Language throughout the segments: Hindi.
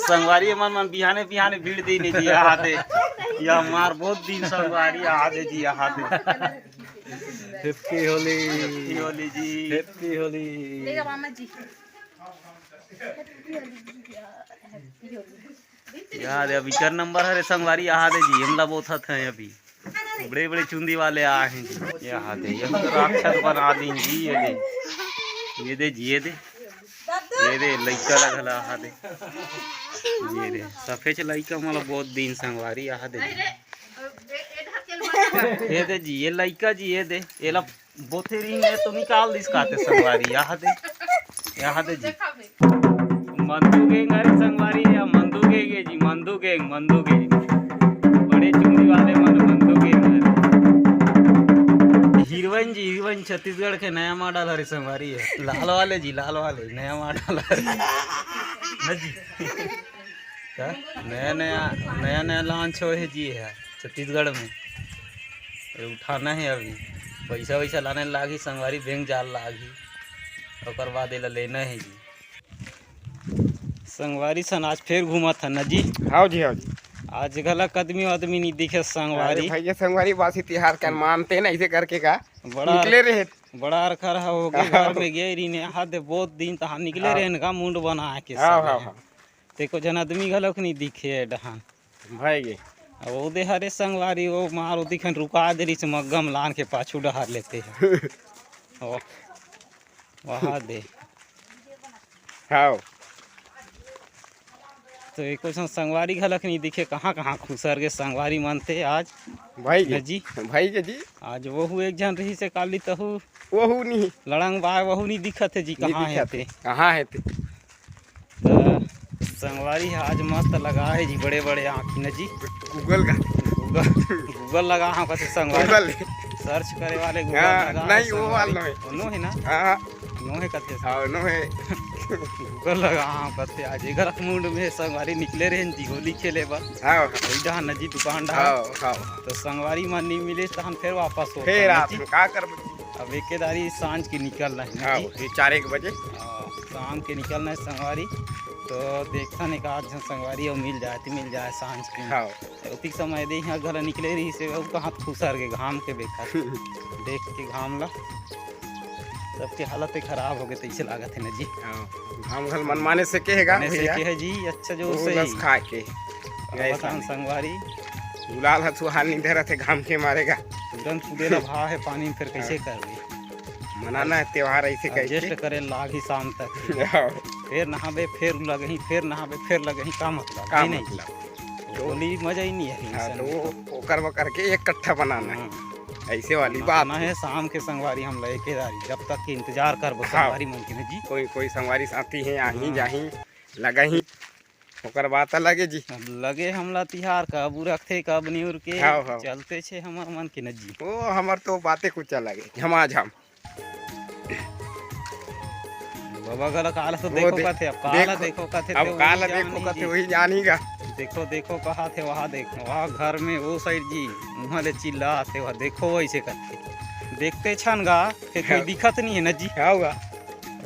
संगवारी मन मन बिहाने बिहाने भीड़ दी नहीं जी आते या मार बहुत दिन संगवारी आते जी आते। हैप्पी होली होली जी हैप्पी होली। लेगा मामा जी याद है अभी कर नंबर है संगवारी यहाँ दे जी हमला बहुत हथ है अभी बड़े बड़े चुंदी वाले आए हैं जी यहाँ दे ये तो राक्षस बना दी जी ये दे जी ये दे लइका लगला यहाँ दे ये दे सफेद लइका मतलब बहुत दिन संगवारी यहाँ दे ये दे जी ये लइका जी ये ला बोथे रिंग है तो निकाल दिस काते संगवारी यहाँ दे जी मंदूगेंग अरे संगवारी या मंदूगेंगे जी मंदूगेंग बड़े चुंदी वाले मन मंदूगेंग हीरोइन जी हीरोइन छत्तीसगढ़ के नया मॉडल हरे संगवारी है लाल वाले जी लाल वाले नया मॉडल है जी क्या नया लॉन्च हो है जी है छत्तीसगढ़ में उठाना है अभी पैसा वैसा लाने लागी संगवारी बैंक जाल लागी और बाद लेना है जी संगवारी सन आज फिर घूमा था न जी। हाँ जी हाँ जी आज गलत आदमी नहीं दिखे संगवारी भैया संगवारी बासी तिहार का मानते ना ऐसे करके का बड़ा निकले रहे बड़ा अरखर हो गए घर में गए रही ने हाथ बहुत दिन तहाँ निकले रहे का मुंड बना के देखो जन आदमी गलक नहीं दिखे डहान भाई गे वो दे हरे संगवारी वो मारो दिखन रुका दे रही से मग्गम लान के पाछू डहार लेते हैं वहाँ दे हाँ तो एक संगवारी घलक नहीं दिखे कहाँ कहाँ खुसर के संगवारी मानते आज भाई जी जी आज वहू एक जन रही से काली तहु वहू नहीं लड़ंग बाय वहू नहीं दिखत है जी कहाँ है ते तो संगवारी आज मस्त लगा है जी बड़े बड़े आँख न जी गूगल लगा हाँ कैसे संगवारी सर्च करे वाले गूगल नहीं वो वाला नो है ना नो है कथे नो है गूगल लगा हाँ कथे आज घर मुंड में संगवारी निकले रहे जी होली खेले बस जहाँ नजी दुकान तो संगवारी मन नहीं मिले तो हम फिर वापस हो फिर का कर अब एकेदारी सांझ के निकलना है 4-1 बजे शाम के निकलना है संगवारी तो देखा नहीं कहा संगवारी और मिल जाए सांझ के उतनी समय दे यहाँ घर निकले रही से कहाँ खुसर के घाम के बेखा देख के घाम ला सबके हालत खराब हो गए तो इसे लागत है ना जी घाम घल मन माने से कहेगा है जी अच्छा जो बस खा के संगवारी गुलाल हथु हाल नहीं दे रहे थे घाम के मारेगा तुरंत कूदेला भाव है पानी में फिर कैसे कर मनाना है त्योहार ऐसे एडजस्ट करे लागी शाम तक फिर नहाबे फिर लगही फिर नहाबे फिर लगही का मतलब होली मजा ही नहीं है तो ओकर बकर के एक कट्ठा बनाना है ऐसे वाली बात है शाम के संगवारी हम लेकेदारी जब तक के इंतजार कर संगवारी मुमकिन है जी कोई संगवारी साथी है आही जाही लगही ओकर बात लगे जी लगे हमला तिहार कब रखते कब नहीं उर के चलते छे हमर मन के न जी ओ हमर तो बातें कुछ लगे झमाझम बाबा गला काल तो देखो कथे अब काल देखो कथे अब काल देखो कथे वही जानीगा देखो कहा थे वहाँ देखो वहाँ घर में वो साइड जी वहाँ ले चिल्ला थे वहाँ देखो वैसे करते देखते छन गा फिर कोई दिक्कत नहीं है न जी होगा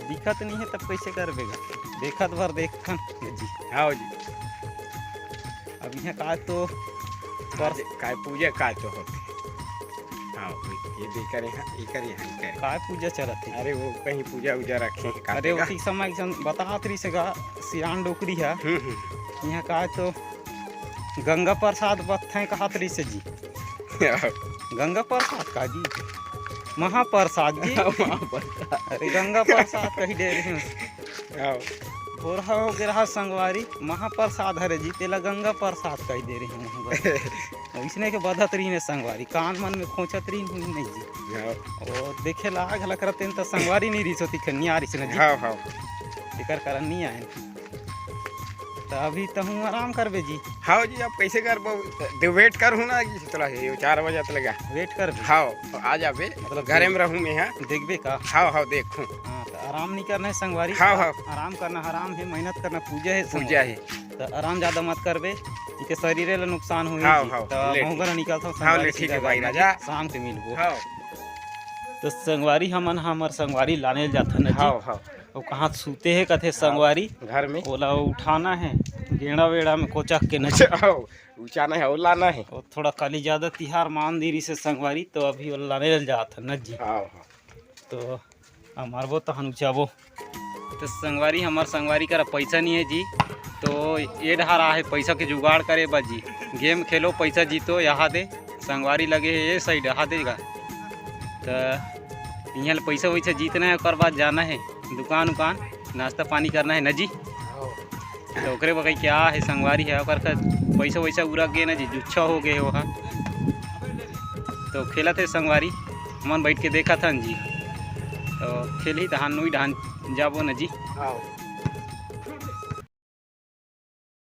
दिक्कत नहीं है तब कैसे करबेगा देखत भर देखन जी हाँ जी अब यहाँ का तो काय पूजा का तो होते हाँ ये भी करे ये करे काय पूजा चलत है अरे वो कहीं पूजा उजा रखे अरे उसी समय बतात रही से गा सियान डोकरी है यहाँ का तो गंगा प्रसाद बत्थे कहत रही से जी गंगा प्रसाद का जी महाप्रसाद जी अरे गंगा प्रसाद कही दे रहे हो रहा संगवारी महाप्रसाद हरे जी तेला गंगा प्रसाद कही दे रही हूँ इसने के बधत रही ने संगवारी कान मन में खोचत रही हुई नहीं जी और देखे लाग हला करते तो संगवारी नहीं रही सोती खनिया रही से जी कर करन नहीं आए तो अभी तो हूँ आराम करबे जी हाँ जी आप कैसे कर वेट कर हूँ ना चला 4 बजे तक लगा वेट कर हाँ आ जाबे मतलब घरे में रहूँ मैं देखबे का हाँ देखूँ आराम नहीं करना है संगवारी हाँ आराम करना हराम है मेहनत करना पूजा है तो आराम ज्यादा मत करबे इनके शरीर ला नुकसान हुई तो निकलता शाम के मिलबो तो संगवारी हमन हमर संगवारी लाने जाता न जी और कहाँ सूते है कथे संगवारी घर में ओला उठाना है गेड़ा वेड़ा में कोचक के नच ऊंचा नहीं है ओला नहीं और थोड़ा काली ज़्यादा तिहार मान देरी से संगवारी तो अभी वो लाने जाता न जी। हाँ तो हमार वो तो ऊँचाबो तो संगवारी हमार संगवारी का पैसा नहीं है जी। तो ये डहार है पैसा के जुगाड़ करे बा जी। गेम खेलो पैसा जीतो यहाँ दे संगवारी लगे है ये साइड यहाँ देगा तो यहाँ पैसा वैसा जीतना है और बाद जाना है दुकान उकान नाश्ता पानी करना है न जी। तो ओकरे बगै क्या है संगवारी है और पैसा वैसा उड़ा गए ना जी जुच्छा हो गए वहाँ। तो खेला थे संगवारी मन बैठ के देखा था न जी। तो खेली तो हाँ नुई ढान जाबो न जी।